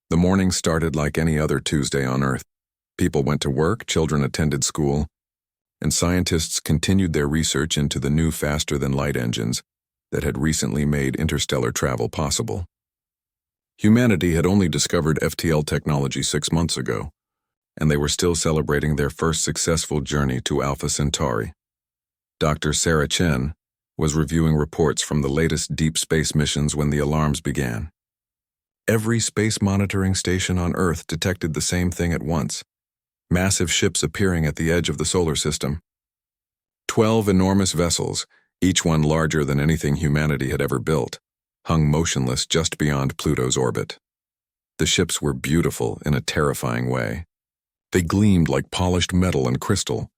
The morning started like any other Tuesday on Earth. People went to work, children attended school, and scientists continued their research into the new faster-than-light engines that had recently made interstellar travel possible. Humanity had only discovered FTL technology 6 months ago, and they were still celebrating their first successful journey to Alpha Centauri. Dr. Sarah Chen was reviewing reports from the latest deep space missions when the alarms began. Every space monitoring station on Earth detected the same thing at once: massive ships appearing at the edge of the solar system. 12 enormous vessels, each one larger than anything humanity had ever built, hung motionless just beyond Pluto's orbit. The ships were beautiful in a terrifying way. They gleamed like polished metal and crystal,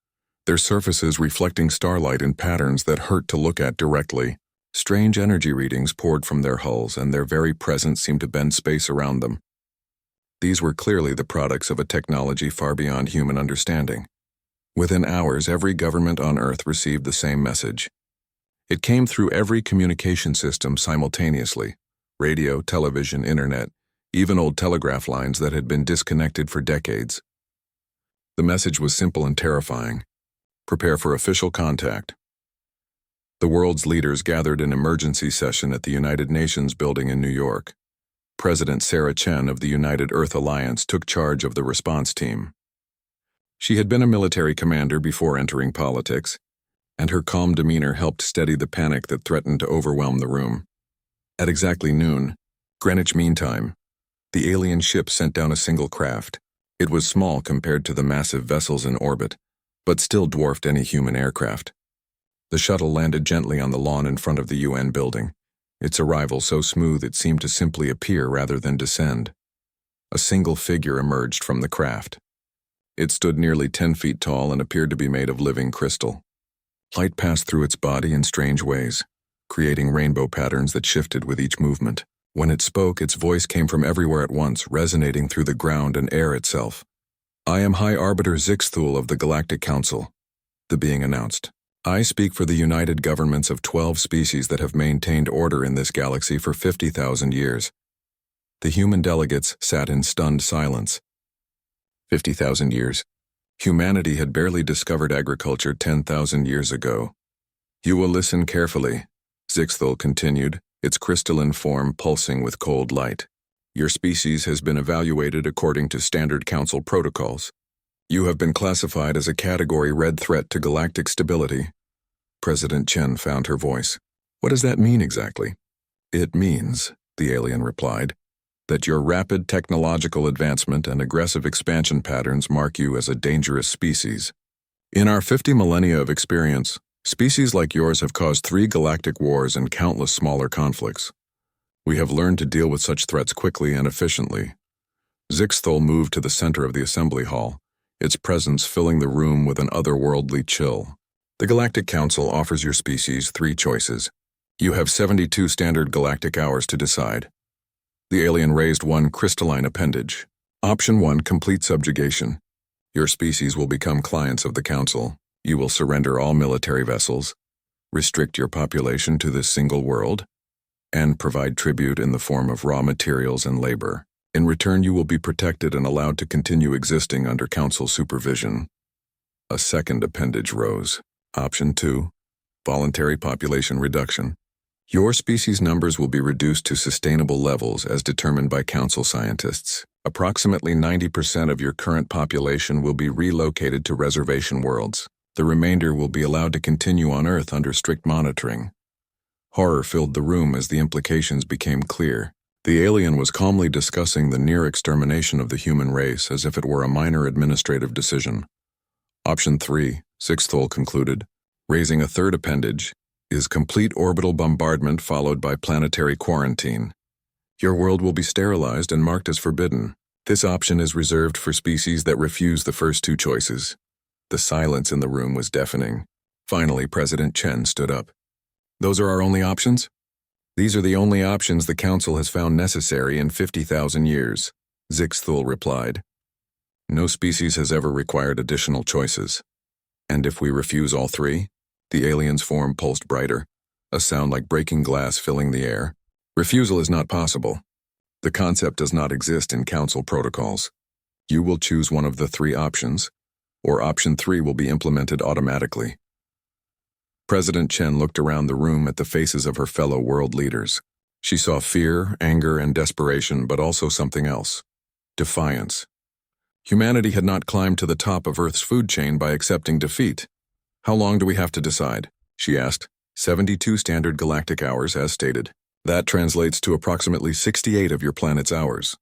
their surfaces reflecting starlight in patterns that hurt to look at directly. Strange energy readings poured from their hulls, and their very presence seemed to bend space around them. These were clearly the products of a technology far beyond human understanding. Within hours, every government on Earth received the same message. It came through every communication system simultaneously: radio, television, internet, even old telegraph lines that had been disconnected for decades. The message was simple and terrifying: prepare for official contact. The world's leaders gathered in emergency session at the United Nations building in New York. President Sarah Chen of the United Earth Alliance took charge of the response team. She had been a military commander before entering politics, and her calm demeanor helped steady the panic that threatened to overwhelm the room. At exactly noon, Greenwich Mean Time, the alien ship sent down a single craft. It was small compared to the massive vessels in orbit, but still dwarfed any human aircraft. The shuttle landed gently on the lawn in front of the UN building, its arrival so smooth it seemed to simply appear rather than descend. A single figure emerged from the craft. It stood nearly 10 feet tall and appeared to be made of living crystal. Light passed through its body in strange ways, creating rainbow patterns that shifted with each movement. When it spoke, its voice came from everywhere at once, resonating through the ground and air itself. "I am High Arbiter Zixthul of the Galactic Council," the being announced. "I speak for the united governments of 12 species that have maintained order in this galaxy for 50,000 years. The human delegates sat in stunned silence. 50,000 years. Humanity had barely discovered agriculture 10,000 years ago. "You will listen carefully," Zixthul continued, its crystalline form pulsing with cold light. "Your species has been evaluated according to standard council protocols. You have been classified as a Category Red threat to galactic stability." President Chen found her voice. "What does that mean exactly?" "It means," the alien replied, "that your rapid technological advancement and aggressive expansion patterns mark you as a dangerous species. In our 50 millennia of experience, species like yours have caused 3 galactic wars and countless smaller conflicts. We have learned to deal with such threats quickly and efficiently." Zixthul moved to the center of the assembly hall, its presence filling the room with an otherworldly chill. "The Galactic Council offers your species 3 choices. You have 72 standard galactic hours to decide." The alien raised one crystalline appendage. "Option 1, complete subjugation. Your species will become clients of the Council. You will surrender all military vessels, restrict your population to this single world, and provide tribute in the form of raw materials and labor. In return, you will be protected and allowed to continue existing under Council supervision." A second appendage rose. "Option 2, voluntary population reduction. Your species numbers will be reduced to sustainable levels as determined by Council scientists. Approximately 90% of your current population will be relocated to reservation worlds. The remainder will be allowed to continue on Earth under strict monitoring." Horror filled the room as the implications became clear. The alien was calmly discussing the near extermination of the human race as if it were a minor administrative decision. "Option 3, Zixthul concluded, raising a third appendage, is complete orbital bombardment followed by planetary quarantine. Your world will be sterilized and marked as forbidden. This option is reserved for species that refuse the first 2 choices." The silence in the room was deafening. Finally, President Chen stood up. "Those are our only options?" "These are the only options the Council has found necessary in 50,000 years, Zixthul replied. "No species has ever required additional choices." "And if we refuse all 3? The alien's form pulsed brighter, a sound like breaking glass filling the air. "Refusal is not possible. The concept does not exist in Council protocols. You will choose one of the three options, or option 3 will be implemented automatically. President Chen looked around the room at the faces of her fellow world leaders. She saw fear, anger, and desperation, but also something else: defiance. Humanity had not climbed to the top of Earth's food chain by accepting defeat. How long do we have to decide? She asked. 72 standard galactic hours, as stated. That translates to approximately 68 of your planet's hours.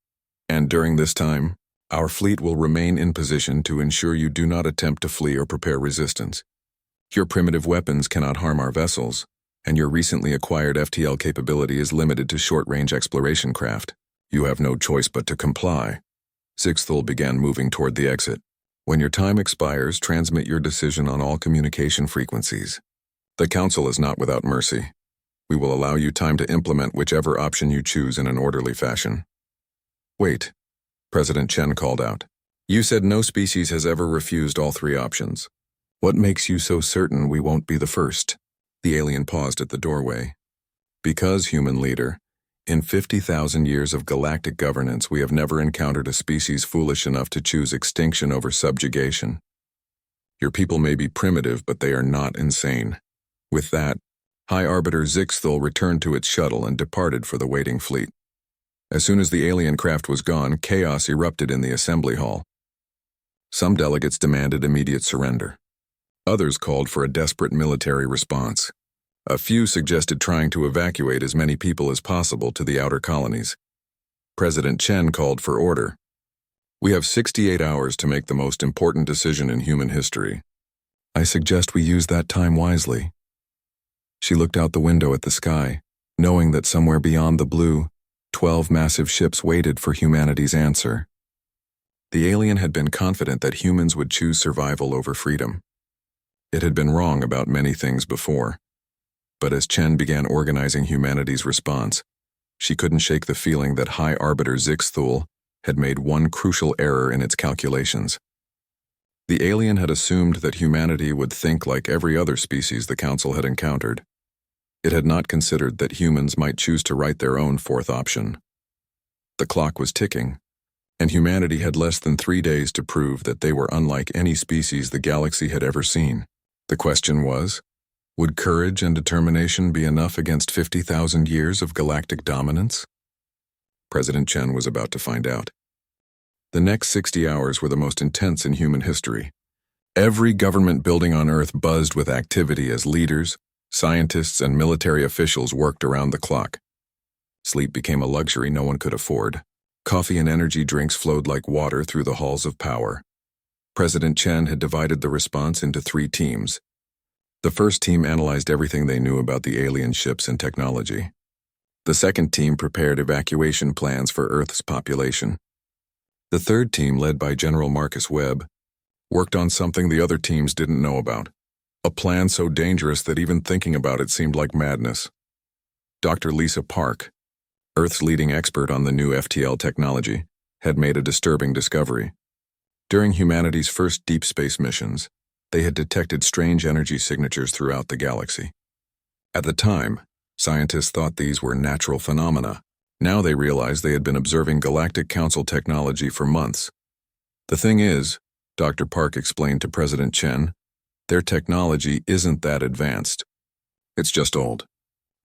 And during this time, our fleet will remain in position to ensure you do not attempt to flee or prepare resistance. Your primitive weapons cannot harm our vessels, and your recently acquired FTL capability is limited to short-range exploration craft. You have no choice but to comply. Zixthul began moving toward the exit. When your time expires, transmit your decision on all communication frequencies. The Council is not without mercy. We will allow you time to implement whichever option you choose in an orderly fashion. Wait, President Chen called out. You said no species has ever refused all three options. What makes you so certain we won't be the first? The alien paused at the doorway. Because, human leader, in 50,000 years of galactic governance, we have never encountered a species foolish enough to choose extinction over subjugation. Your people may be primitive, but they are not insane. With that, High Arbiter Zixthul returned to its shuttle and departed for the waiting fleet. As soon as the alien craft was gone, chaos erupted in the assembly hall. Some delegates demanded immediate surrender. Others called for a desperate military response. A few suggested trying to evacuate as many people as possible to the outer colonies. President Chen called for order. We have 68 hours to make the most important decision in human history. I suggest we use that time wisely. She looked out the window at the sky, knowing that somewhere beyond the blue, 12 massive ships waited for humanity's answer. The alien had been confident that humans would choose survival over freedom. It had been wrong about many things before. But as Chen began organizing humanity's response, she couldn't shake the feeling that High Arbiter Zixthul had made one crucial error in its calculations. The alien had assumed that humanity would think like every other species the Council had encountered. It had not considered that humans might choose to write their own fourth option. The clock was ticking, and humanity had less than 3 days to prove that they were unlike any species the galaxy had ever seen. The question was, would courage and determination be enough against 50,000 years of galactic dominance? President Chen was about to find out. The next 60 hours were the most intense in human history. Every government building on Earth buzzed with activity as leaders, scientists, and military officials worked around the clock. Sleep became a luxury no one could afford. Coffee and energy drinks flowed like water through the halls of power. President Chen had divided the response into 3 teams. The first team analyzed everything they knew about the alien ships and technology. The second team prepared evacuation plans for Earth's population. The third team, led by General Marcus Webb, worked on something the other teams didn't know about. A plan so dangerous that even thinking about it seemed like madness. Dr. Lisa Park, Earth's leading expert on the new FTL technology, had made a disturbing discovery. During humanity's first deep space missions, they had detected strange energy signatures throughout the galaxy. At the time, scientists thought these were natural phenomena. Now they realized they had been observing Galactic Council technology for months. The thing is, Dr. Park explained to President Chen, their technology isn't that advanced. It's just old.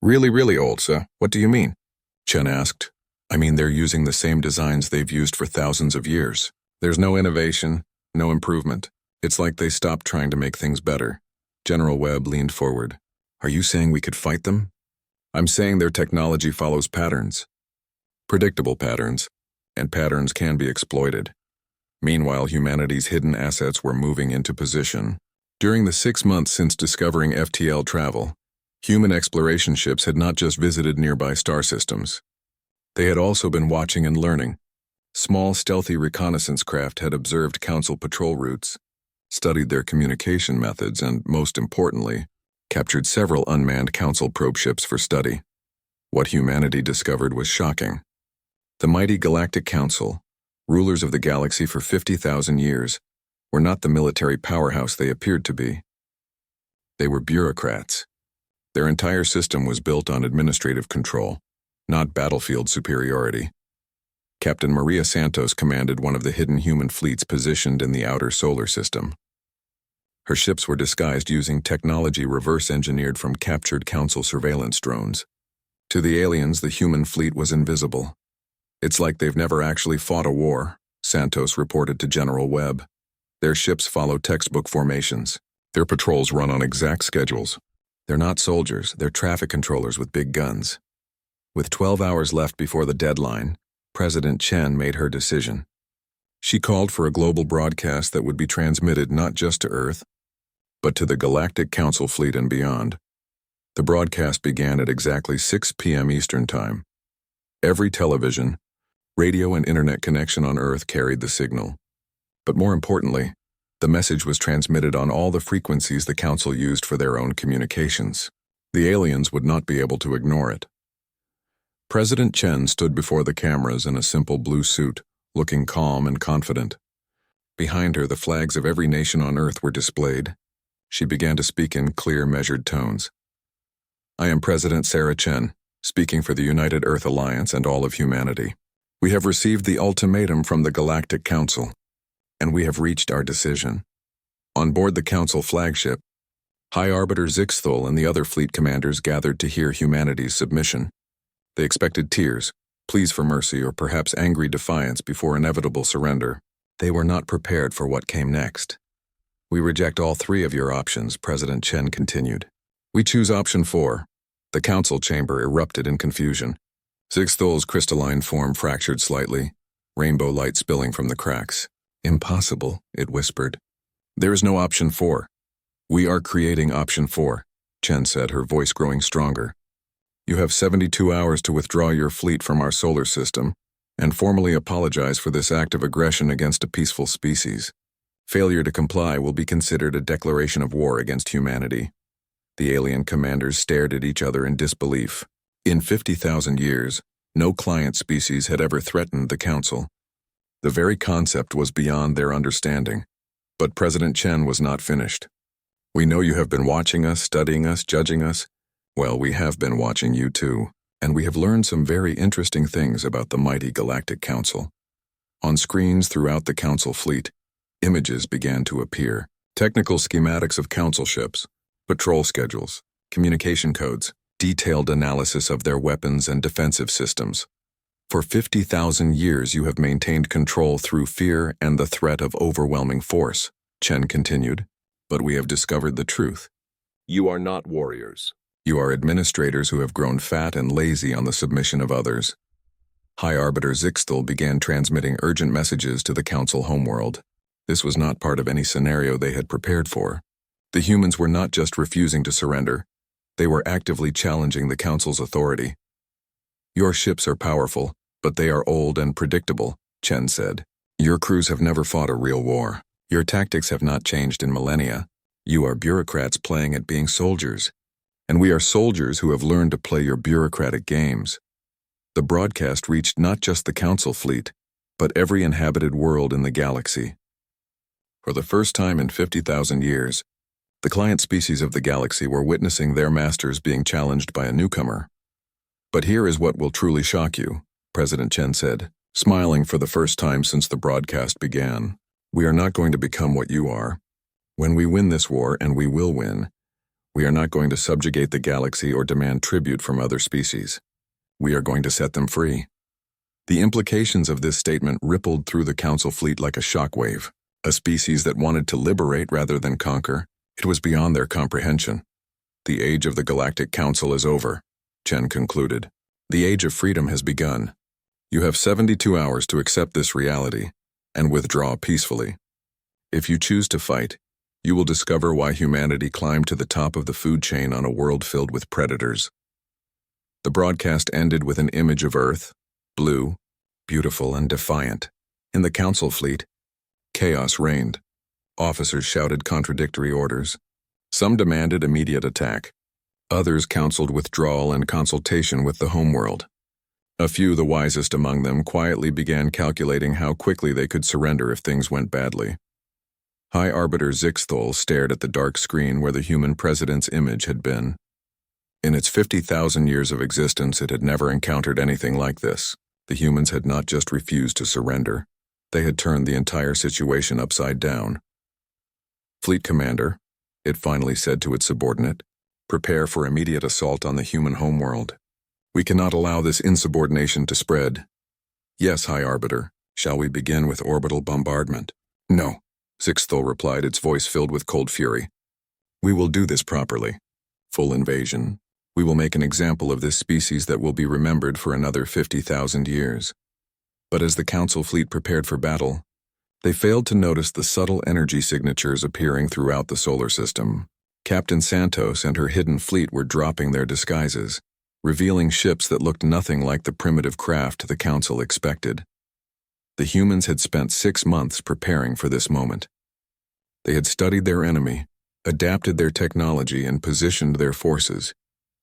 Really, really old, sir. What do you mean? Chen asked. I mean, they're using the same designs they've used for thousands of years. There's no innovation, no improvement. It's like they stopped trying to make things better. General Webb leaned forward. Are you saying we could fight them? I'm saying their technology follows patterns. Predictable patterns, and patterns can be exploited. Meanwhile, humanity's hidden assets were moving into position. During the 6 months since discovering FTL travel, human exploration ships had not just visited nearby star systems. They had also been watching and learning. Small, stealthy reconnaissance craft had observed Council patrol routes, studied their communication methods, and, most importantly, captured several unmanned Council probe ships for study. What humanity discovered was shocking. The mighty Galactic Council, rulers of the galaxy for 50,000 years, were not the military powerhouse they appeared to be. They were bureaucrats. Their entire system was built on administrative control, not battlefield superiority. Captain Maria Santos commanded one of the hidden human fleets positioned in the outer solar system. Her ships were disguised using technology reverse-engineered from captured Council surveillance drones. To the aliens, the human fleet was invisible. "It's like they've never actually fought a war," Santos reported to General Webb. "Their ships follow textbook formations. Their patrols run on exact schedules. They're not soldiers, they're traffic controllers with big guns." With 12 hours left before the deadline, President Chen made her decision. She called for a global broadcast that would be transmitted not just to Earth, but to the Galactic Council fleet and beyond. The broadcast began at exactly 6 p.m. Eastern Time. Every television, radio, and internet connection on Earth carried the signal. But more importantly, the message was transmitted on all the frequencies the Council used for their own communications. The aliens would not be able to ignore it. President Chen stood before the cameras in a simple blue suit, looking calm and confident. Behind her, the flags of every nation on Earth were displayed. She began to speak in clear, measured tones. "I am President Sarah Chen, speaking for the United Earth Alliance and all of humanity. We have received the ultimatum from the Galactic Council, and we have reached our decision." On board the Council flagship, High Arbiter Zixthul and the other fleet commanders gathered to hear humanity's submission. They expected tears, pleas for mercy, or perhaps angry defiance before inevitable surrender. They were not prepared for what came next. "We reject all three of your options," President Chen continued. "We choose option 4. The Council chamber erupted in confusion. Zixthul's crystalline form fractured slightly, rainbow light spilling from the cracks. "Impossible," it whispered. "There is no option 4. We are creating option 4, Chen said, her voice growing stronger. "You have 72 hours to withdraw your fleet from our solar system and formally apologize for this act of aggression against a peaceful species. Failure to comply will be considered a declaration of war against humanity." The alien commanders stared at each other in disbelief. In 50,000 years, no client species had ever threatened the Council. The very concept was beyond their understanding. But President Chen was not finished. "We know you have been watching us, studying us, judging us. Well, we have been watching you too, and we have learned some very interesting things about the mighty Galactic Council." On screens throughout the Council fleet, images began to appear. Technical schematics of Council ships, patrol schedules, communication codes, detailed analysis of their weapons and defensive systems. "For 50,000 years you have maintained control through fear and the threat of overwhelming force," Chen continued. "But we have discovered the truth. You are not warriors. You are administrators who have grown fat and lazy on the submission of others." High Arbiter Zixthul began transmitting urgent messages to the Council homeworld. This was not part of any scenario they had prepared for. The humans were not just refusing to surrender. They were actively challenging the Council's authority. "Your ships are powerful, but they are old and predictable," Chen said. "Your crews have never fought a real war. Your tactics have not changed in millennia. You are bureaucrats playing at being soldiers. And we are soldiers who have learned to play your bureaucratic games." The broadcast reached not just the Council fleet, but every inhabited world in the galaxy. For the first time in 50,000 years, the client species of the galaxy were witnessing their masters being challenged by a newcomer. "But here is what will truly shock you," President Chen said, smiling for the first time since the broadcast began. "We are not going to become what you are. When we win this war, and we will win, we are not going to subjugate the galaxy or demand tribute from other species. We are going to set them free." The implications of this statement rippled through the Council fleet like a shockwave. A species that wanted to liberate rather than conquer. It was beyond their comprehension. "The age of the Galactic Council is over," Chen concluded. "The age of freedom has begun. You have 72 hours to accept this reality and withdraw peacefully. If you choose to fight, you will discover why humanity climbed to the top of the food chain on a world filled with predators." The broadcast ended with an image of Earth, blue, beautiful, and defiant. In the Council fleet, chaos reigned. Officers shouted contradictory orders. Some demanded immediate attack. Others counseled withdrawal and consultation with the homeworld. A few, the wisest among them, quietly began calculating how quickly they could surrender if things went badly. High Arbiter Zixthul stared at the dark screen where the human president's image had been. In its 50,000 years of existence, it had never encountered anything like this. The humans had not just refused to surrender, they had turned the entire situation upside down. "Fleet Commander," it finally said to its subordinate, "prepare for immediate assault on the human homeworld. We cannot allow this insubordination to spread." "Yes, High Arbiter. Shall we begin with orbital bombardment?" "No," Zixthul replied, its voice filled with cold fury. "We will do this properly. Full invasion. We will make an example of this species that will be remembered for another 50,000 years." But as the Council fleet prepared for battle, they failed to notice the subtle energy signatures appearing throughout the solar system. Captain Santos and her hidden fleet were dropping their disguises, revealing ships that looked nothing like the primitive craft the Council expected. The humans had spent 6 months preparing for this moment. They had studied their enemy, adapted their technology, and positioned their forces.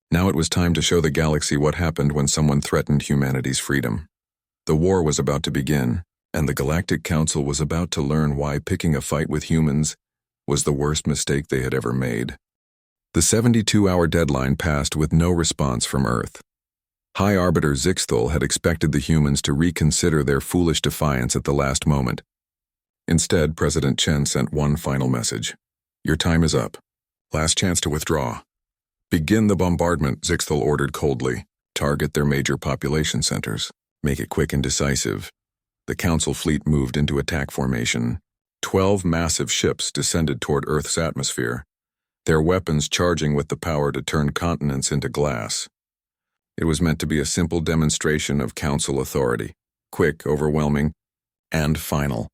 Now it was time to show the galaxy what happened when someone threatened humanity's freedom. The war was about to begin, and the Galactic Council was about to learn why picking a fight with humans was the worst mistake they had ever made. The 72-hour deadline passed with no response from Earth. High Arbiter Zixthul had expected the humans to reconsider their foolish defiance at the last moment. Instead, President Chen sent one final message. "Your time is up. Last chance to withdraw." "Begin the bombardment," Zixthul ordered coldly. "Target their major population centers. Make it quick and decisive." The Council fleet moved into attack formation. 12 massive ships descended toward Earth's atmosphere, their weapons charging with the power to turn continents into glass. It was meant to be a simple demonstration of Council authority, quick, overwhelming, and final.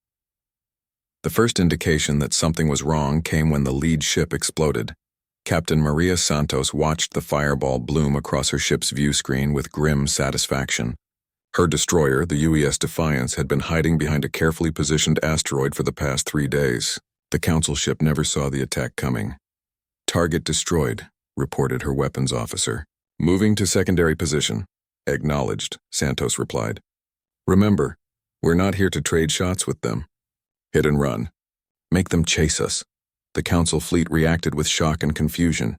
The first indication that something was wrong came when the lead ship exploded. Captain Maria Santos watched the fireball bloom across her ship's view screen with grim satisfaction. Her destroyer, the UES Defiance, had been hiding behind a carefully positioned asteroid for the past 3 days. The Council ship never saw the attack coming. "Target destroyed," reported her weapons officer. "Moving to secondary position." "Acknowledged," Santos replied. "Remember, we're not here to trade shots with them. Hit and run. Make them chase us." The Council fleet reacted with shock and confusion.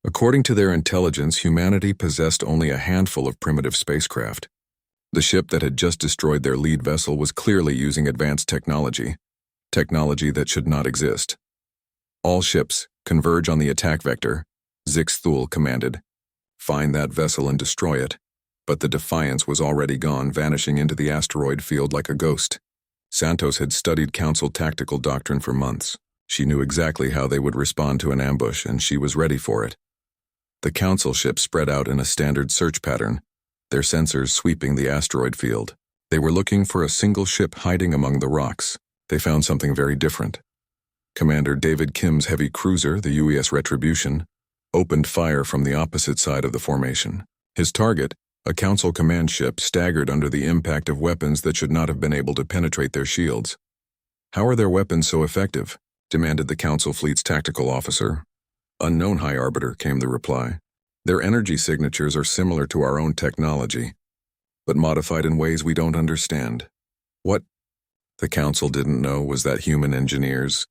According to their intelligence, humanity possessed only a handful of primitive spacecraft. The ship that had just destroyed their lead vessel was clearly using advanced technology that should not exist. "All ships, converge on the attack vector," Zixthul commanded. "Find that vessel and destroy it." But the Defiance was already gone, vanishing into the asteroid field like a ghost. Santos had studied Council tactical doctrine for months. She knew exactly how they would respond to an ambush, and she was ready for it. The Council ship spread out in a standard search pattern, their sensors sweeping the asteroid field. They were looking for a single ship hiding among the rocks. They found something very different. Commander David Kim's heavy cruiser, the UES Retribution, opened fire from the opposite side of the formation. His target, a Council command ship, staggered under the impact of weapons that should not have been able to penetrate their shields. "How are their weapons so effective?" demanded the Council fleet's tactical officer. "Unknown, High Arbiter," came the reply. "Their energy signatures are similar to our own technology, but modified in ways we don't understand." What the Council didn't know was that human engineers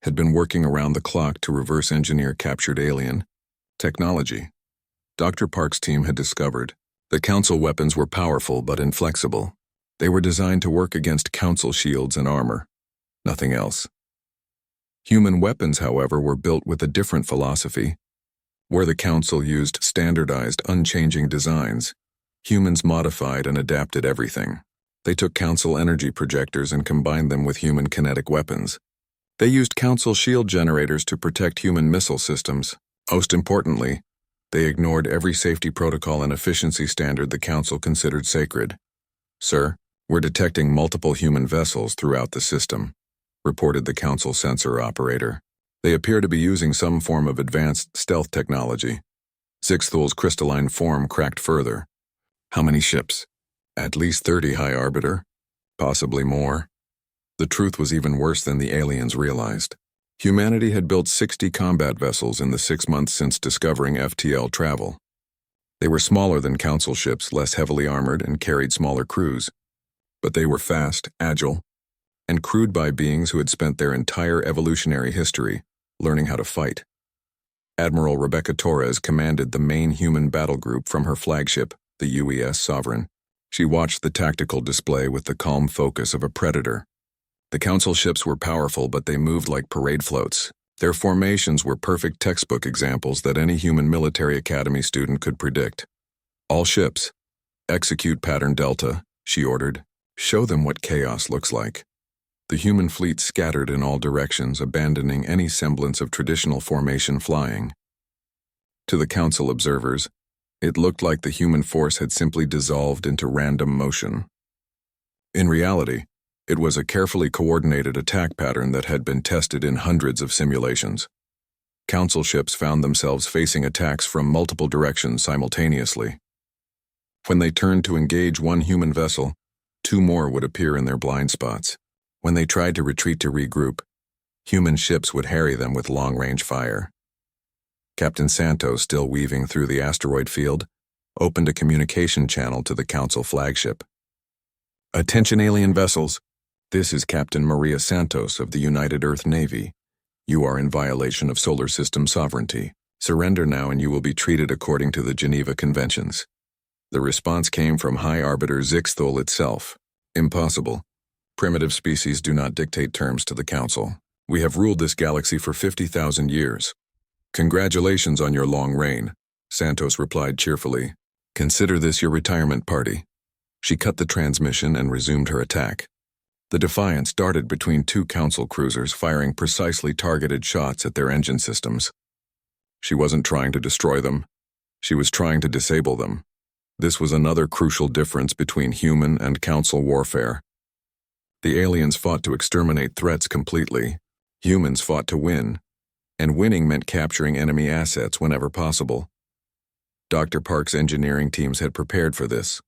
had been working around the clock to reverse engineer captured alien technology. Dr. Park's team had discovered the Council weapons were powerful but inflexible. They were designed to work against Council shields and armor, nothing else. Human weapons, however, were built with a different philosophy. Where the Council used standardized, unchanging designs, humans modified and adapted everything. They took Council energy projectors and combined them with human kinetic weapons. They used Council shield generators to protect human missile systems. Most importantly, they ignored every safety protocol and efficiency standard the Council considered sacred. "Sir, we're detecting multiple human vessels throughout the system," reported the Council sensor operator. "They appear to be using some form of advanced stealth technology." Zixthul's crystalline form cracked further. "How many ships?" "At least 30, High Arbiter. Possibly more." The truth was even worse than the aliens realized. Humanity had built 60 combat vessels in the 6 months since discovering FTL travel. They were smaller than Council ships, less heavily armored, and carried smaller crews. But they were fast, agile, and crewed by beings who had spent their entire evolutionary history learning how to fight. Admiral Rebecca Torres commanded the main human battle group from her flagship, the UES Sovereign. She watched the tactical display with the calm focus of a predator. The Council ships were powerful, but they moved like parade floats. Their formations were perfect textbook examples that any human military academy student could predict. All ships, execute pattern Delta, she ordered. Show them what chaos looks like. The human fleet scattered in all directions, abandoning any semblance of traditional formation flying. To the Council observers, it looked like the human force had simply dissolved into random motion. In reality, it was a carefully coordinated attack pattern that had been tested in hundreds of simulations. Council ships found themselves facing attacks from multiple directions simultaneously. When they turned to engage one human vessel, two more would appear in their blind spots. When they tried to retreat to regroup, human ships would harry them with long-range fire. Captain Santos, still weaving through the asteroid field, opened a communication channel to the Council flagship. "Attention alien vessels. This is Captain Maria Santos of the United Earth Navy. You are in violation of solar system sovereignty. Surrender now and you will be treated according to the Geneva Conventions." The response came from High Arbiter Zixthol itself. "Impossible. Primitive species do not dictate terms to the Council. We have ruled this galaxy for 50,000 years. Congratulations on your long reign," Santos replied cheerfully. "Consider this your retirement party." She cut the transmission and resumed her attack. The Defiance darted between two Council cruisers, firing precisely targeted shots at their engine systems. She wasn't trying to destroy them. She was trying to disable them. This was another crucial difference between human and Council warfare. The aliens fought to exterminate threats completely. Humans fought to win, and winning meant capturing enemy assets whenever possible. Dr. Park's engineering teams had prepared for this.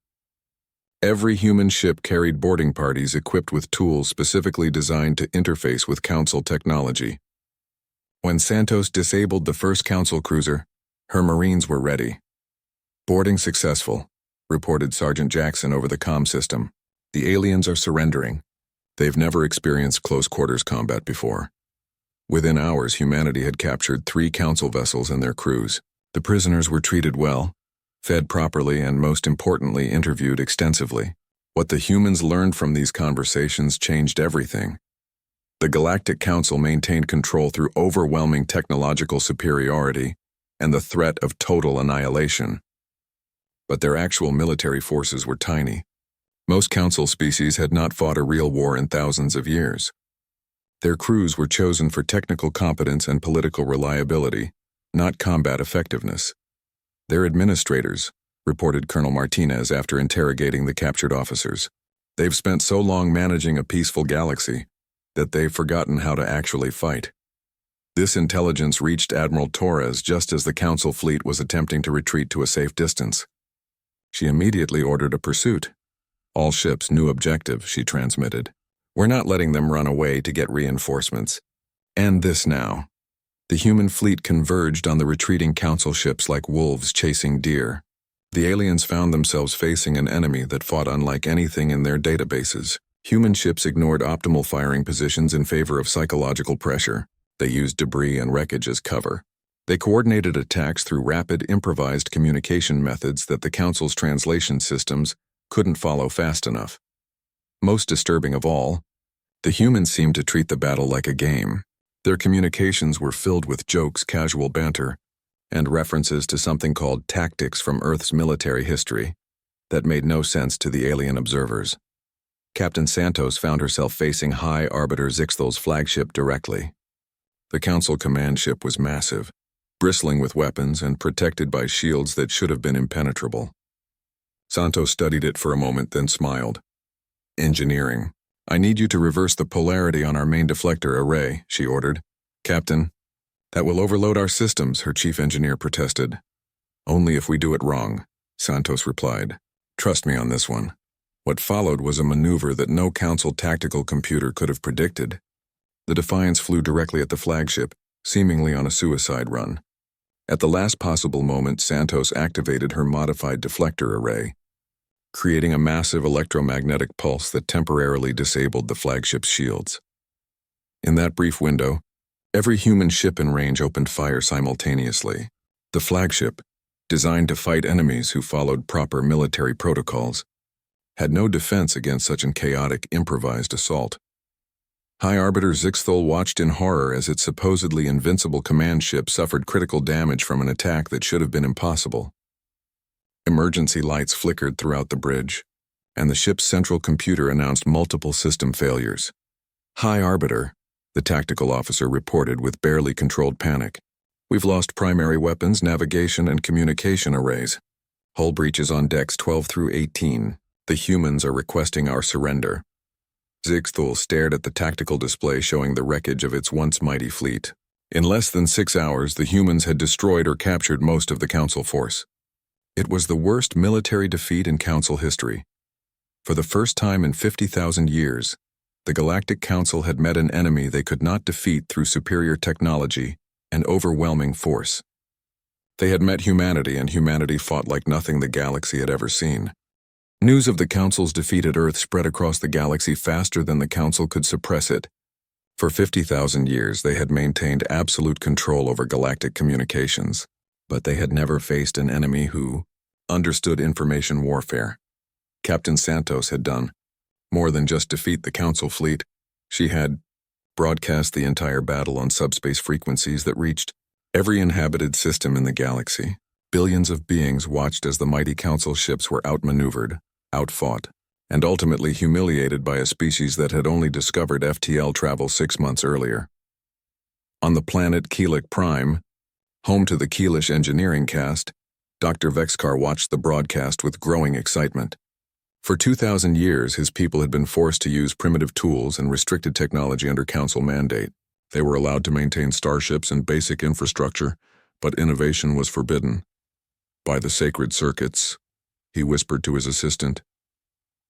Every human ship carried boarding parties equipped with tools specifically designed to interface with Council technology. When Santos disabled the first Council cruiser, her Marines were ready. "Boarding successful," reported Sergeant Jackson over the comm system. "The aliens are surrendering. They've never experienced close-quarters combat before." Within hours, humanity had captured 3 Council vessels and their crews. The prisoners were treated well, fed properly, and most importantly, interviewed extensively. What the humans learned from these conversations changed everything. The Galactic Council maintained control through overwhelming technological superiority and the threat of total annihilation. But their actual military forces were tiny. Most Council species had not fought a real war in thousands of years. Their crews were chosen for technical competence and political reliability, not combat effectiveness. "They're administrators," reported Colonel Martinez after interrogating the captured officers. "They've spent so long managing a peaceful galaxy that they've forgotten how to actually fight." This intelligence reached Admiral Torres just as the Council fleet was attempting to retreat to a safe distance. She immediately ordered a pursuit. "All ships, new objective," she transmitted. "We're not letting them run away to get reinforcements. End this now." The human fleet converged on the retreating Council ships like wolves chasing deer. The aliens found themselves facing an enemy that fought unlike anything in their databases. Human ships ignored optimal firing positions in favor of psychological pressure. They used debris and wreckage as cover. They coordinated attacks through rapid, improvised communication methods that the Council's translation systems couldn't follow fast enough. Most disturbing of all, the humans seemed to treat the battle like a game. Their communications were filled with jokes, casual banter, and references to something called tactics from Earth's military history that made no sense to the alien observers. Captain Santos found herself facing High Arbiter Zixthel's flagship directly. The Council command ship was massive, bristling with weapons and protected by shields that should have been impenetrable. Santos studied it for a moment, then smiled. "Engineering. I need you to reverse the polarity on our main deflector array," she ordered. "Captain, that will overload our systems," her chief engineer protested. "Only if we do it wrong," Santos replied. "Trust me on this one." What followed was a maneuver that no Council tactical computer could have predicted. The Defiance flew directly at the flagship, seemingly on a suicide run. At the last possible moment, Santos activated her modified deflector array, creating a massive electromagnetic pulse that temporarily disabled the flagship's shields. In that brief window, every human ship in range opened fire simultaneously. The flagship, designed to fight enemies who followed proper military protocols, had no defense against such an chaotic, improvised assault. High Arbiter Zixthul watched in horror as its supposedly invincible command ship suffered critical damage from an attack that should have been impossible. Emergency lights flickered throughout the bridge, and the ship's central computer announced multiple system failures. High Arbiter, the tactical officer reported with barely controlled panic. We've lost primary weapons, navigation, and communication arrays. Hull breaches on decks 12 through 18. The humans are requesting our surrender. Zixthul stared at the tactical display showing the wreckage of its once mighty fleet. In less than 6 hours, the humans had destroyed or captured most of the Council force. It was the worst military defeat in Council history. For the first time in 50,000 years, the Galactic Council had met an enemy they could not defeat through superior technology and overwhelming force. They had met humanity, and humanity fought like nothing the galaxy had ever seen. News of the Council's defeat at Earth spread across the galaxy faster than the Council could suppress it. For 50,000 years, they had maintained absolute control over galactic communications, but they had never faced an enemy who understood information warfare. Captain Santos had done more than just defeat the Council fleet. She had broadcast the entire battle on subspace frequencies that reached every inhabited system in the galaxy. Billions of beings watched as the mighty Council ships were outmaneuvered, outfought, and ultimately humiliated by a species that had only discovered FTL travel 6 months earlier. On the planet Keelik Prime, home to the Keelish engineering caste, Dr. Vexkar watched the broadcast with growing excitement. For 2,000 years, his people had been forced to use primitive tools and restricted technology under Council mandate. They were allowed to maintain starships and basic infrastructure, but innovation was forbidden. By the sacred circuits, he whispered to his assistant,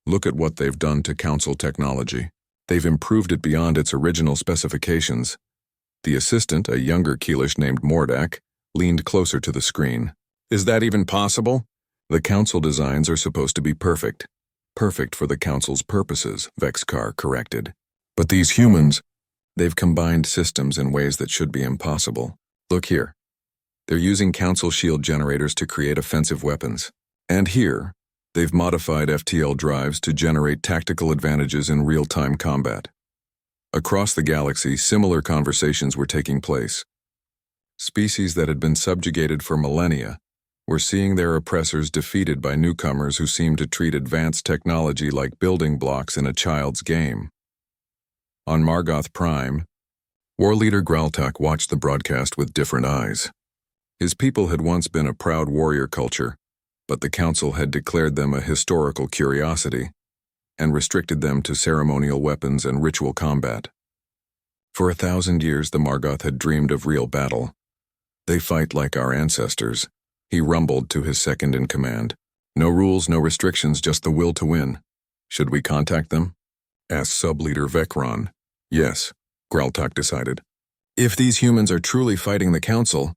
"Look at what they've done to Council technology. They've improved it beyond its original specifications." The assistant, a younger Keelish named Mordak, leaned closer to the screen. "Is that even possible?" "The Council designs are supposed to be perfect. Perfect for the Council's purposes," Vexkar corrected. "But these humans, they've combined systems in ways that should be impossible. Look here. They're using Council shield generators to create offensive weapons. And here, they've modified FTL drives to generate tactical advantages in real-time combat." Across the galaxy, similar conversations were taking place. Species that had been subjugated for millennia were seeing their oppressors defeated by newcomers who seemed to treat advanced technology like building blocks in a child's game. On Margoth Prime, War Leader Graltak watched the broadcast with different eyes. His people had once been a proud warrior culture, but the Council had declared them a historical curiosity and restricted them to ceremonial weapons and ritual combat. For 1,000 years, the Margoth had dreamed of real battle. "They fight like our ancestors," he rumbled to his second-in-command. "No rules, no restrictions, just the will to win. Should we contact them?" asked Sub-Leader Vecron. "Yes," Graltak decided. "If these humans are truly fighting the Council,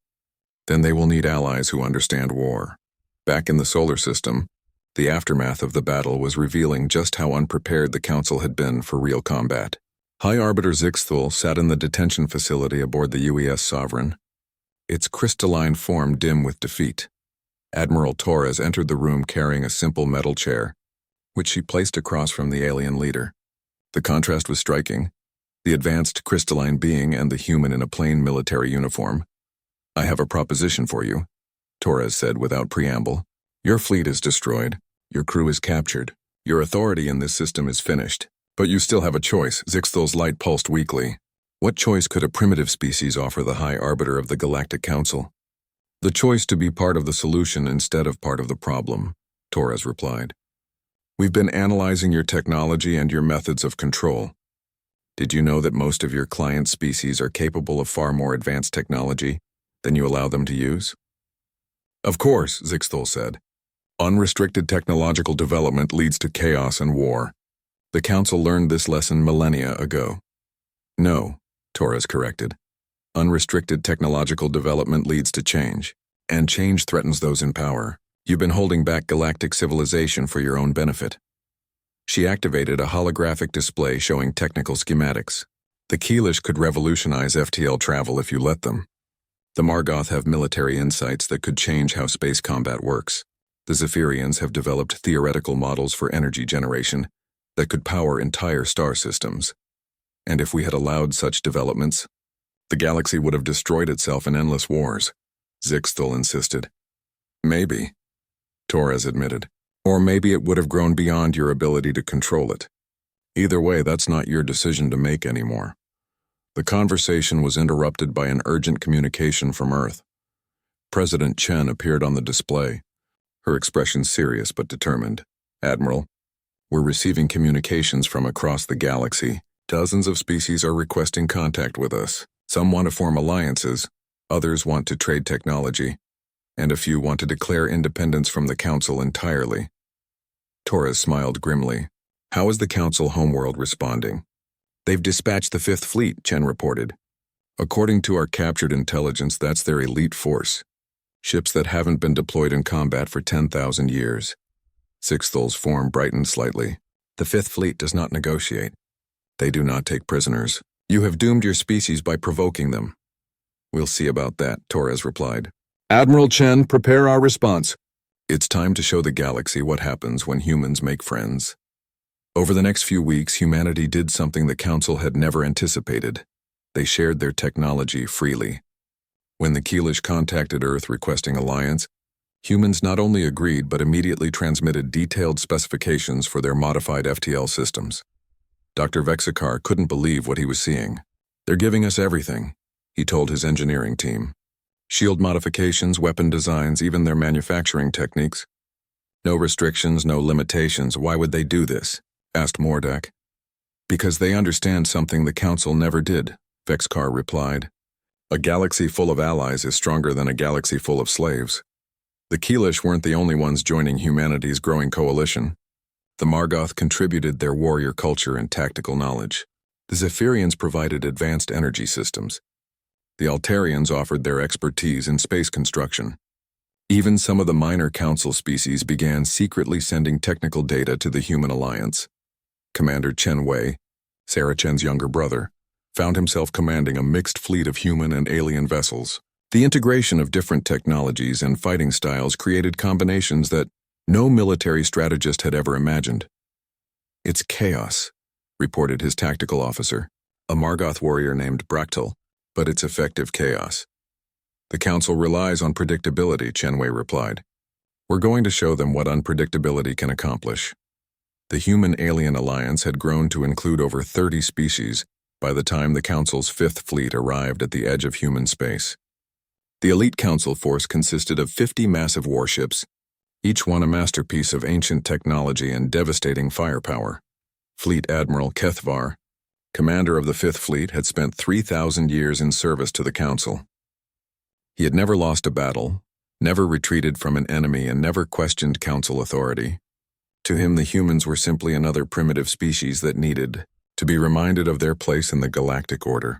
then they will need allies who understand war." Back in the solar system, the aftermath of the battle was revealing just how unprepared the Council had been for real combat. High Arbiter Zixthul sat in the detention facility aboard the UES Sovereign, its crystalline form dim with defeat. Admiral Torres entered the room carrying a simple metal chair, which she placed across from the alien leader. The contrast was striking, the advanced crystalline being and the human in a plain military uniform. "I have a proposition for you," Torres said without preamble. "Your fleet is destroyed, your crew is captured, your authority in this system is finished. But you still have a choice." Zixthul's light pulsed weakly. "What choice could a primitive species offer the High Arbiter of the Galactic Council?" "The choice to be part of the solution instead of part of the problem," Torres replied. "We've been analyzing your technology and your methods of control. Did you know that most of your client species are capable of far more advanced technology than you allow them to use?" "Of course," Zixthul said. "Unrestricted technological development leads to chaos and war. The Council learned this lesson millennia ago." "No," Torres corrected. "Unrestricted technological development leads to change, and change threatens those in power. You've been holding back galactic civilization for your own benefit." She activated a holographic display showing technical schematics. "The Keelish could revolutionize FTL travel if you let them. The Margoth have military insights that could change how space combat works. The Zephyrians have developed theoretical models for energy generation that could power entire star systems. And if we had allowed such developments, the galaxy would have destroyed itself in endless wars, Zixthal insisted. Maybe, Torres admitted. Or maybe it would have grown beyond your ability to control it. Either way, that's not your decision to make anymore. The conversation was interrupted by an urgent communication from Earth. President Chen appeared on the display, her expression serious but determined. Admiral, we're receiving communications from across the galaxy. Dozens of species are requesting contact with us. Some want to form alliances, others want to trade technology, and a few want to declare independence from the Council entirely. Torres smiled grimly. How is the Council homeworld responding? They've dispatched the Fifth Fleet, Chen reported. According to our captured intelligence, that's their elite force. Ships that haven't been deployed in combat for 10,000 years. Zixthal's form brightened slightly. The Fifth Fleet does not negotiate. They do not take prisoners. You have doomed your species by provoking them. We'll see about that, Torres replied. Admiral Chen, prepare our response. It's time to show the galaxy what happens when humans make friends. Over the next few weeks, humanity did something the Council had never anticipated. They shared their technology freely. When the Keelish contacted Earth requesting alliance, humans not only agreed but immediately transmitted detailed specifications for their modified FTL systems. Dr. Vexikar couldn't believe what he was seeing. They're giving us everything, he told his engineering team. Shield modifications, weapon designs, even their manufacturing techniques. No restrictions, no limitations. Why would they do this? Asked Mordak. Because they understand something the Council never did, Vexikar replied. A galaxy full of allies is stronger than a galaxy full of slaves. The Keelish weren't the only ones joining humanity's growing coalition. The Margoth contributed their warrior culture and tactical knowledge. The Zephyrians provided advanced energy systems. The Altarians offered their expertise in space construction. Even some of the minor Council species began secretly sending technical data to the Human Alliance. Commander Chen Wei, Sarah Chen's younger brother, found himself commanding a mixed fleet of human and alien vessels. The integration of different technologies and fighting styles created combinations that no military strategist had ever imagined. It's chaos, reported his tactical officer, a Margoth warrior named Bractal, but it's effective chaos. The Council relies on predictability, Chenwei replied. We're going to show them what unpredictability can accomplish. The Human-Alien Alliance had grown to include over 30 species by the time the Council's Fifth Fleet arrived at the edge of human space. The elite Council force consisted of 50 massive warships, each one a masterpiece of ancient technology and devastating firepower. Fleet Admiral Kethvar, commander of the Fifth Fleet, had spent 3,000 years in service to the Council. He had never lost a battle, never retreated from an enemy, and never questioned Council authority. To him, the humans were simply another primitive species that needed to be reminded of their place in the galactic order.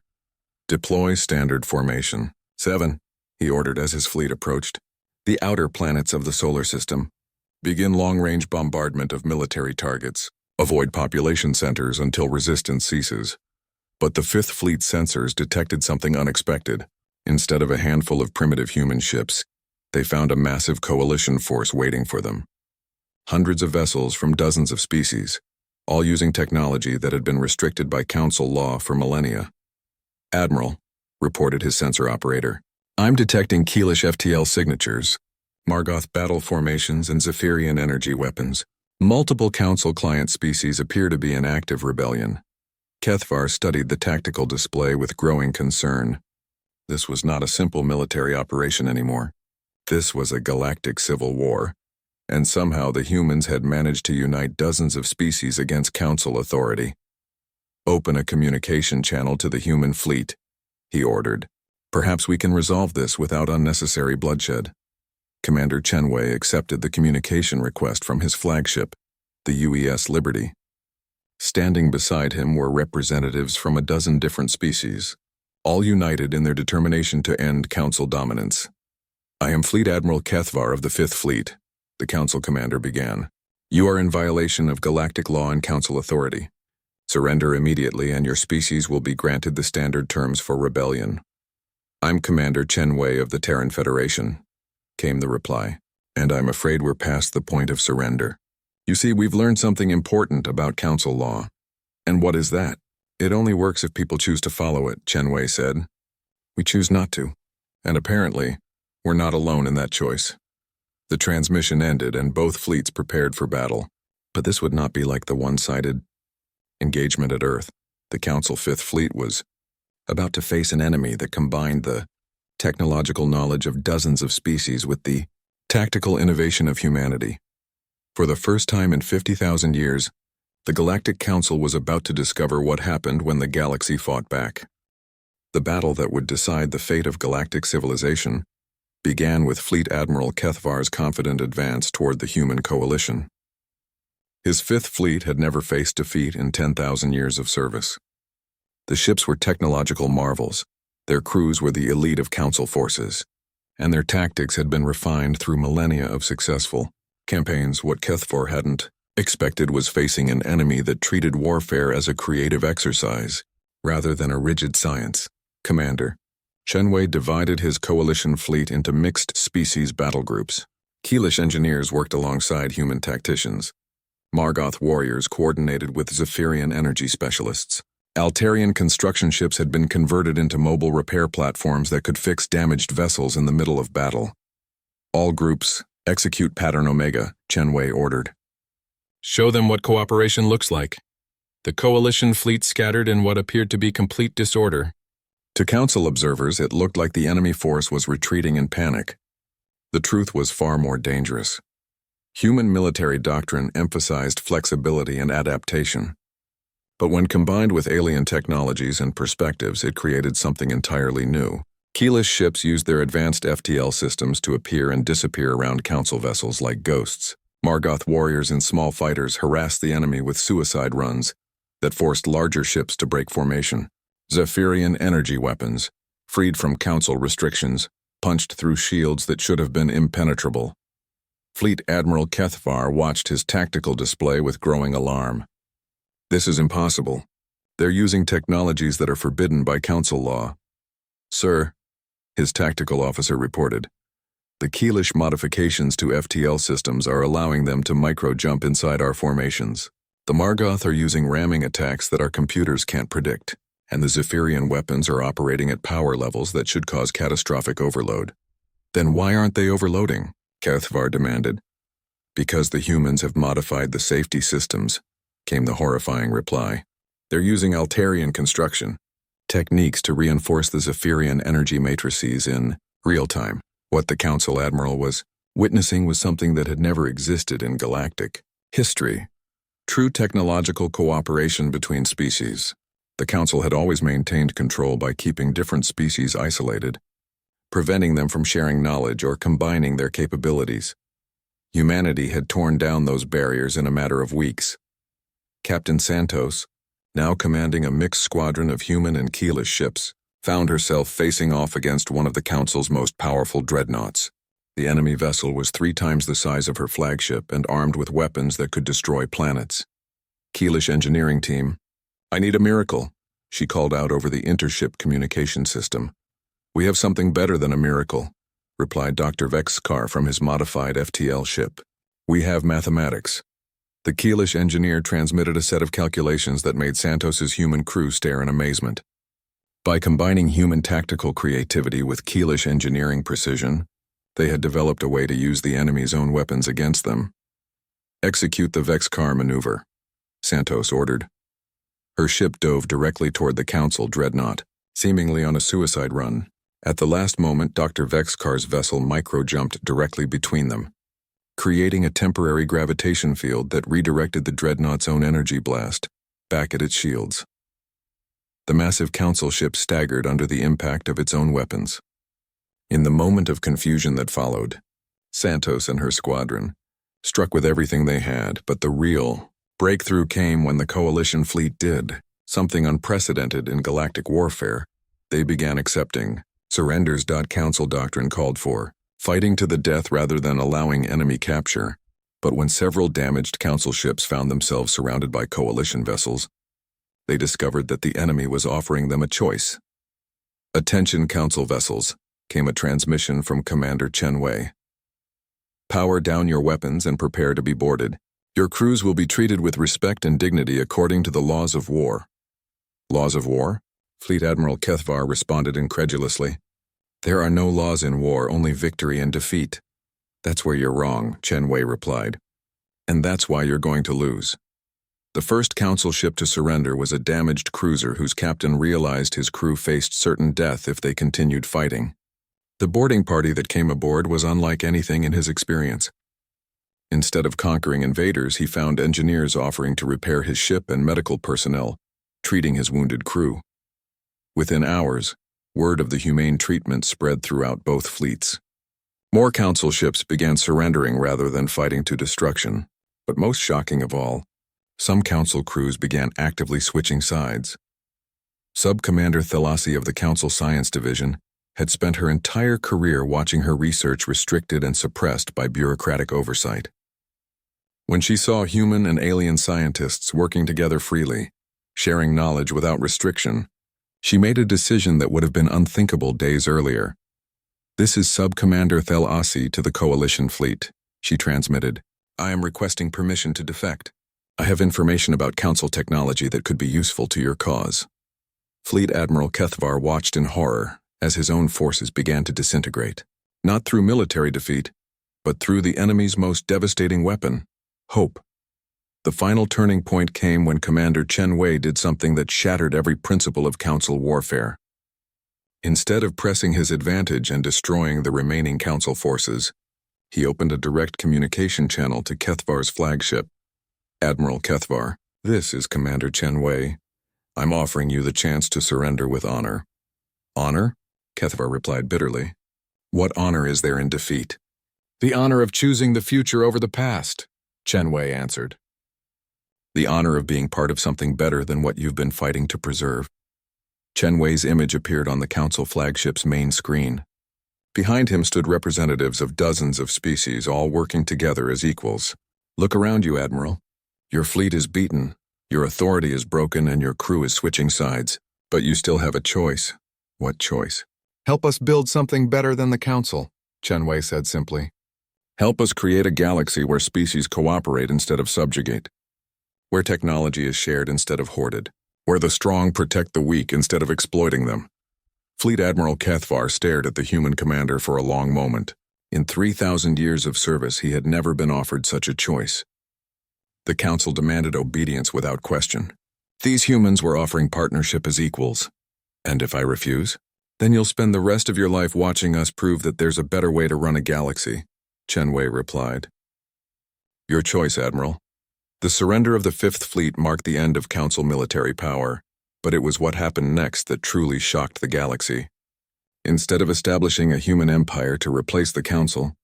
Deploy standard formation. 7, he ordered as his fleet approached. The outer planets of the solar system. Begin long-range bombardment of military targets. Avoid population centers until resistance ceases. But the Fifth Fleet sensors detected something unexpected. Instead of a handful of primitive human ships, they found a massive coalition force waiting for them. Hundreds of vessels from dozens of species, all using technology that had been restricted by Council law for millennia. Admiral, reported his sensor operator, I'm detecting Keelish FTL signatures, Margoth battle formations, and Zephyrian energy weapons. Multiple Council client species appear to be in active rebellion. Kethvar studied the tactical display with growing concern. This was not a simple military operation anymore. This was a galactic civil war, and somehow the humans had managed to unite dozens of species against Council authority. Open a communication channel to the human fleet, he ordered. Perhaps we can resolve this without unnecessary bloodshed. Commander Chenwei accepted the communication request from his flagship, the UES Liberty. Standing beside him were representatives from a dozen different species, all united in their determination to end Council dominance. I am Fleet Admiral Kethvar of the Fifth Fleet, the Council commander began. You are in violation of galactic law and Council authority. Surrender immediately and your species will be granted the standard terms for rebellion. I'm Commander Chenwei of the Terran Federation, came the reply. And I'm afraid we're past the point of surrender. You see, we've learned something important about council law. And what is that? It only works if people choose to follow it, Chen Wei said. We choose not to. And apparently, we're not alone in that choice. The transmission ended and both fleets prepared for battle. But this would not be like the one-sided engagement at Earth. The Council Fifth Fleet was about to face an enemy that combined the technological knowledge of dozens of species with the tactical innovation of humanity. For the first time in 50,000 years, the Galactic Council was about to discover what happened when the galaxy fought back. The battle that would decide the fate of galactic civilization began with Fleet Admiral Kethvar's confident advance toward the human coalition. His Fifth Fleet had never faced defeat in 10,000 years of service. The ships were technological marvels, their crews were the elite of Council forces, and their tactics had been refined through millennia of successful campaigns. What Kethvar hadn't expected was facing an enemy that treated warfare as a creative exercise, rather than a rigid science. Commander Chen Wei divided his coalition fleet into mixed species battle groups. Keelish engineers worked alongside human tacticians. Margoth warriors coordinated with Zephyrian energy specialists. Altarian construction ships had been converted into mobile repair platforms that could fix damaged vessels in the middle of battle. All groups, execute Pattern Omega, Chen Wei ordered. Show them what cooperation looks like. The coalition fleet scattered in what appeared to be complete disorder. To Council observers, it looked like the enemy force was retreating in panic. The truth was far more dangerous. Human military doctrine emphasized flexibility and adaptation. But when combined with alien technologies and perspectives, it created something entirely new. Keelish ships used their advanced FTL systems to appear and disappear around Council vessels like ghosts. Margoth warriors and small fighters harassed the enemy with suicide runs that forced larger ships to break formation. Zephyrian energy weapons, freed from Council restrictions, punched through shields that should have been impenetrable. Fleet Admiral Kethvar watched his tactical display with growing alarm. This is impossible. They're using technologies that are forbidden by Council law. Sir, his tactical officer reported, the Keelish modifications to FTL systems are allowing them to micro-jump inside our formations. The Margoth are using ramming attacks that our computers can't predict, and the Zephyrian weapons are operating at power levels that should cause catastrophic overload. Then why aren't they overloading? Kethvar demanded. Because the humans have modified the safety systems, came the horrifying reply. They're using Altarian construction techniques to reinforce the Zephyrian energy matrices in real time. What the Council Admiral was witnessing was something that had never existed in galactic history. True technological cooperation between species. The Council had always maintained control by keeping different species isolated, preventing them from sharing knowledge or combining their capabilities. Humanity had torn down those barriers in a matter of weeks. Captain Santos, now commanding a mixed squadron of human and Keelish ships, found herself facing off against one of the Council's most powerful dreadnoughts. The enemy vessel was 3 times the size of her flagship and armed with weapons that could destroy planets. Keelish engineering team, I need a miracle, she called out over the intership communication system. We have something better than a miracle, replied Dr. Vexkar from his modified FTL ship. We have mathematics. The Keelish engineer transmitted a set of calculations that made Santos's human crew stare in amazement. By combining human tactical creativity with Keelish engineering precision, they had developed a way to use the enemy's own weapons against them. Execute the Vexkar maneuver, Santos ordered. Her ship dove directly toward the Council dreadnought, seemingly on a suicide run. At the last moment, Dr. Vexkar's vessel micro-jumped directly between them, creating a temporary gravitation field that redirected the dreadnought's own energy blast back at its shields. The massive Council ship staggered under the impact of its own weapons. In the moment of confusion that followed, Santos and her squadron struck with everything they had, but the real breakthrough came when the coalition fleet did something unprecedented in galactic warfare. They began accepting surrenders. Council doctrine called for fighting to the death rather than allowing enemy capture. But when several damaged Council ships found themselves surrounded by coalition vessels, they discovered that the enemy was offering them a choice. Attention Council vessels, came a transmission from Commander Chen Wei. Power down your weapons and prepare to be boarded. Your crews will be treated with respect and dignity according to the laws of war." "Laws of war?" Fleet Admiral Kethvar responded incredulously. "There are no laws in war, only victory and defeat." "That's where you're wrong," Chen Wei replied. "And that's why you're going to lose." The first council ship to surrender was a damaged cruiser whose captain realized his crew faced certain death if they continued fighting. The boarding party that came aboard was unlike anything in his experience. Instead of conquering invaders, he found engineers offering to repair his ship and medical personnel, treating his wounded crew. Within hours, word of the humane treatment spread throughout both fleets. More council ships began surrendering rather than fighting to destruction, but most shocking of all, some council crews began actively switching sides. Sub-Commander Thalasi of the Council Science Division had spent her entire career watching her research restricted and suppressed by bureaucratic oversight. When she saw human and alien scientists working together freely, sharing knowledge without restriction, she made a decision that would have been unthinkable days earlier. "This is Sub-Commander Thalasi to the Coalition Fleet," she transmitted. "I am requesting permission to defect. I have information about Council technology that could be useful to your cause." Fleet Admiral Kethvar watched in horror as his own forces began to disintegrate, not through military defeat, but through the enemy's most devastating weapon, hope. The final turning point came when Commander Chen Wei did something that shattered every principle of Council warfare. Instead of pressing his advantage and destroying the remaining Council forces, he opened a direct communication channel to Kethvar's flagship. "Admiral Kethvar, this is Commander Chen Wei. I'm offering you the chance to surrender with honor." "Honor?" Kethvar replied bitterly. "What honor is there in defeat?" "The honor of choosing the future over the past," Chen Wei answered. "The honor of being part of something better than what you've been fighting to preserve." Chen Wei's image appeared on the Council flagship's main screen. Behind him stood representatives of dozens of species, all working together as equals. "Look around you, Admiral. Your fleet is beaten, your authority is broken, and your crew is switching sides. But you still have a choice." "What choice?" "Help us build something better than the Council," Chen Wei said simply. "Help us create a galaxy where species cooperate instead of subjugate, where technology is shared instead of hoarded, where the strong protect the weak instead of exploiting them." Fleet Admiral Kethvar stared at the human commander for a long moment. In 3,000 years of service, he had never been offered such a choice. The Council demanded obedience without question. These humans were offering partnership as equals. "And if I refuse? Then you'll spend the rest of your life watching us prove that there's a better way to run a galaxy," Chen Wei replied. "Your choice, Admiral." The surrender of the Fifth Fleet marked the end of Council military power, but it was what happened next that truly shocked the galaxy. Instead of establishing a human empire to replace the Council,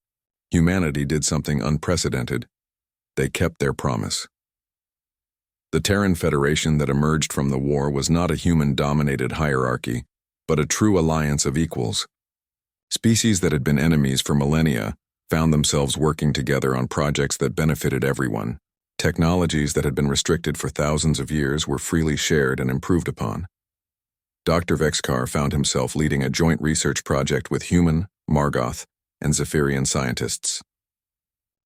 humanity did something unprecedented. They kept their promise. The Terran Federation that emerged from the war was not a human-dominated hierarchy, but a true alliance of equals. Species that had been enemies for millennia found themselves working together on projects that benefited everyone. Technologies that had been restricted for thousands of years were freely shared and improved upon. Dr. Vexkar found himself leading a joint research project with human, Margoth, and Zephyrian scientists.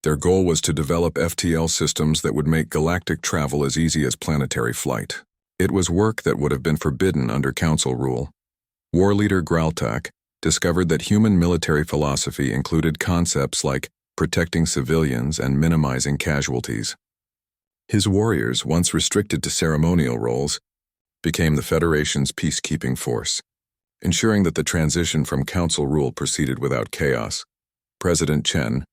Their goal was to develop FTL systems that would make galactic travel as easy as planetary flight. It was work that would have been forbidden under Council rule. War leader Graltak discovered that human military philosophy included concepts like protecting civilians and minimizing casualties. His warriors, once restricted to ceremonial roles, became the Federation's peacekeeping force, ensuring that the transition from Council rule proceeded without chaos. President Chen,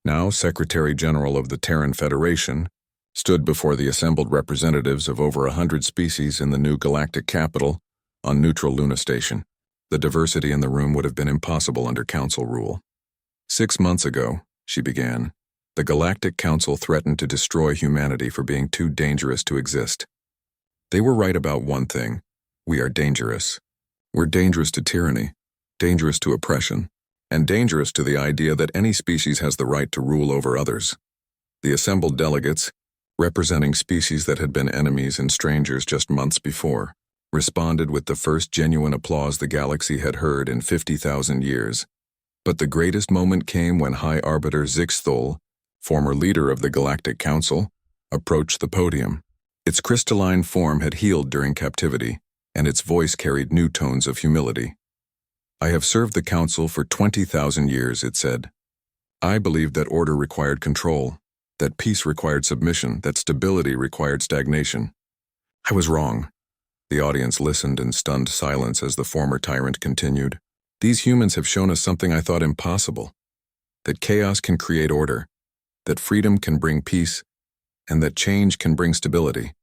now Secretary General of the Terran Federation, stood before the assembled representatives of over 100 species in the new galactic capital on neutral Luna Station. The diversity in the room would have been impossible under Council rule. 6 months ago, she began, the Galactic Council threatened to destroy humanity for being too dangerous to exist. They were right about one thing: we are dangerous. We're dangerous to tyranny, dangerous to oppression, and dangerous to the idea that any species has the right to rule over others. The assembled delegates, representing species that had been enemies and strangers just months before, responded with the first genuine applause the galaxy had heard in 50,000 years. But the greatest moment came when High Arbiter Zixthol, former leader of the Galactic Council, approached the podium. Its crystalline form had healed during captivity, and its voice carried new tones of humility. "I have served the Council for 20,000 years," it said. "I believed that order required control, that peace required submission, that stability required stagnation. I was wrong." The audience listened in stunned silence as the former tyrant continued. "These humans have shown us something I thought impossible. That chaos can create order, that freedom can bring peace, and that change can bring stability.